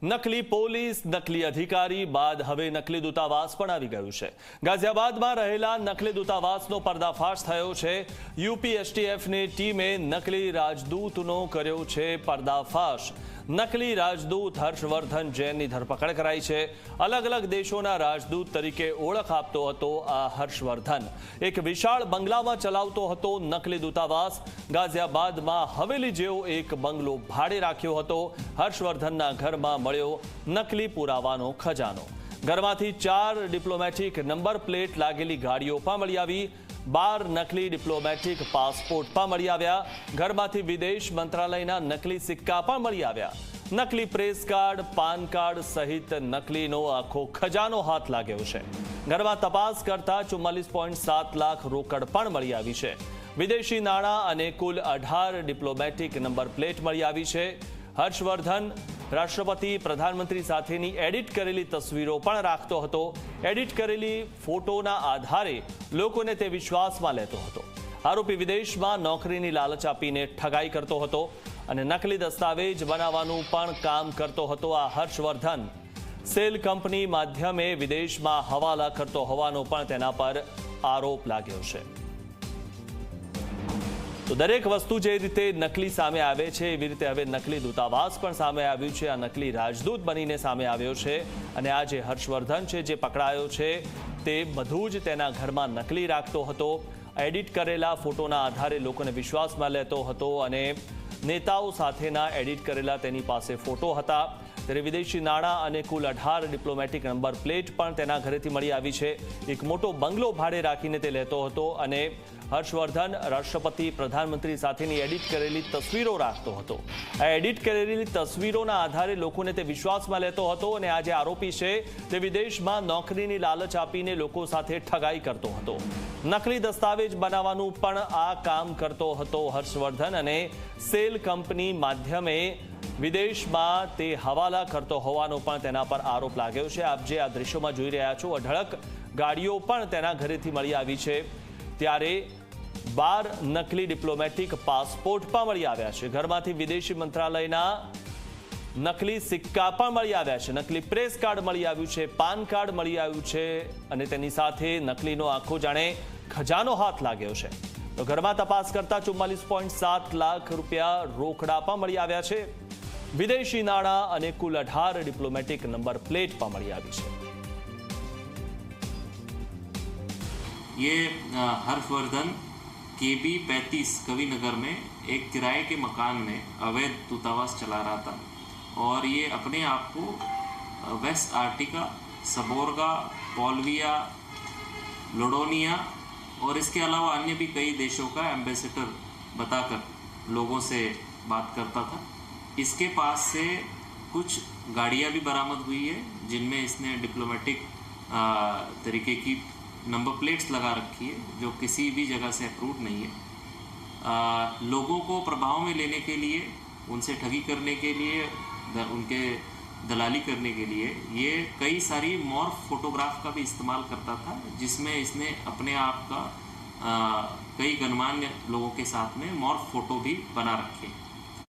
નકલી પોલીસ, નકલી અધિકારી બાદ હવે નકલી દૂતાવાસ પણ આવી ગયું છે. ગાઝિયાબાદમાં રહેલા નકલી દૂતાવાસનો પર્દાફાશ થયો છે. યુપી એસટીએફની ટીમે નકલી રાજદૂતનો કર્યો છે પર્દાફાશ. નકલી રાજદૂત હર્ષવર્ધન જૈનની ધરપકડ કરાઈ છે. અલગ અલગ દેશોના રાજદૂત તરીકે ઓળખ આપતો હતો આ હર્ષવર્ધન. એક વિશાળ બંગલામાં ચલાવતો હતો નકલી દૂતાવાસ. ગાઝિયાબાદમાં હવેલી જેવો એક બંગલો ભાડે રાખ્યો હતો. હર્ષવર્ધનના ઘરમાં મળ્યો નકલી પુરાવાનો ખજાનો. ઘરમાંથી 4 ડિપ્લોમેટિક નંબર પ્લેટ લાગેલી ગાડીઓ પણ મળી આવી. 12 નકલી ડિપ્લોમેટિક પાસપોર્ટ પણ મળી આવ્યા. ઘરમાંથી વિદેશ મંત્રાલયના નકલી સિક્કા પણ મળી આવ્યા. નકલી પ્રેસ કાર્ડ, પાન કાર્ડ સહિત નકલીનો આખો ખજાનો હાથ લાગ્યો છે. ઘરમાં તપાસ કરતા 44.7 લાખ રોકડ પણ મળી આવી છે. વિદેશી નાણાં અને કુલ 18 ડિપ્લોમેટિક નંબર પ્લેટ મળી આવી છે. હર્ષવર્ધન રાષ્ટ્રપતિ પ્રધાનમંત્રી સાથેની એડિટ કરેલી તસવીરો પણ રાખતો હતો. એડિટ કરેલી ફોટોના આધારે લોકોને તે વિશ્વાસમાં લેતો હતો. આરોપી વિદેશમાં નોકરીની લાલચ આપીને ઠગાઈ કરતો હતો અને નકલી દસ્તાવેજ બનાવવાનું પણ કામ કરતો હતો. આ હર્ષવર્ધન સેલ કંપની માધ્યમે વિદેશમાં હવાલા કરતો હોવાનો પણ તેના પર આરોપ લાગ્યો છે. તો દરેક વસ્તુ જે રીતે નકલી સામે આવે છે એવી રીતે હવે નકલી દૂતાવાસ પણ સામે આવ્યું છે. આ નકલી રાજદૂત બનીને સામે આવ્યો છે અને આ જે હર્ષવર્ધન છે જે પકડાયો છે તે બધું જ તેના ઘરમાં નકલી રાખતો હતો. એડિટ કરેલા ફોટોના આધારે લોકોને વિશ્વાસમાં લેતો હતો અને નેતાઓ સાથેના એડિટ કરેલા તેની પાસે ફોટો હતા. ત્યારે વિદેશી નાણાં અને કુલ 18 ડિપ્લોમેટિક નંબર પ્લેટ પણ તેના ઘરેથી મળી આવી છે. એક મોટો બંગલો ભાડે રાખીને તે લેતો હતો અને હર્ષવર્ધન રાષ્ટ્રપતિ પ્રધાનમંત્રી સાથેની એડિટ કરેલી તસવીરો રાખતો હતો. આ એડિટ કરેલી તસવીરોના આધારે લોકોને તે વિશ્વાસમાં લેતો હતો અને આ જે આરોપી છે તે વિદેશમાં નોકરીની લાલચ આપીને લોકો સાથે ઠગાઈ કરતો હતો. નકલી દસ્તાવેજ બનાવવાનું પણ આ કામ કરતો હતો હર્ષવર્ધન અને સેલ કંપની માધ્યમે વિદેશમાં તે હવાલા કરતો હોવાનો પણ તેના પર આરોપ લાગ્યો છે. આપ જે આ દ્રશ્યોમાં જોઈ રહ્યા છો અઢળક ગાડીઓ પણ તેના ઘરેથી મળી આવી છે. ત્યારે 12 નકલી ડિપ્લોમેટિક પાસપોર્ટ પણ મળી આવ્યા છે. ઘરમાંથી વિદેશી મંત્રાલયના નકલી સિક્કા પણ મળી આવ્યા છે. નકલી પ્રેસ કાર્ડ મળી આવ્યું છે. પાન કાર્ડ મળી આવ્યું છે અને તેની સાથે નકલીનો આખો જાણે ખજાનો હાથ લાગ્યો છે. તો ઘરમાં તપાસ કરતા 44.7 લાખ રૂપિયા રોકડા પણ મળી આવ્યા છે. વિદેશી નાણાં અને કુલ 18 ડિપ્લોમેટિક નંબર પ્લેટ પણ મળી આવી છે. ये हर्षवर्धन KB 35 कविनगर में एक किराए के मकान में अवैध दूतावास चला रहा था और ये अपने आप को वेस्ट आर्टिका, सबोर्गा, पोल्विया, लोडोनिया और इसके अलावा अन्य भी कई देशों का एम्बेसडर बताकर लोगों से बात करता था. इसके पास से कुछ गाड़ियाँ भी बरामद हुई है जिनमें इसने डिप्लोमेटिक तरीके की नंबर प्लेट्स लगा रखी है जो किसी भी जगह से अप्रूव्ड नहीं है. लोगों को प्रभाव में लेने के लिए, उनसे ठगी करने के लिए, उनके दलाली करने के लिए ये कई सारी मॉर्फ फोटोग्राफ का भी इस्तेमाल करता था जिसमें इसने अपने आप का कई गणमान्य लोगों के साथ में मॉर्फ फोटो भी बना रखे.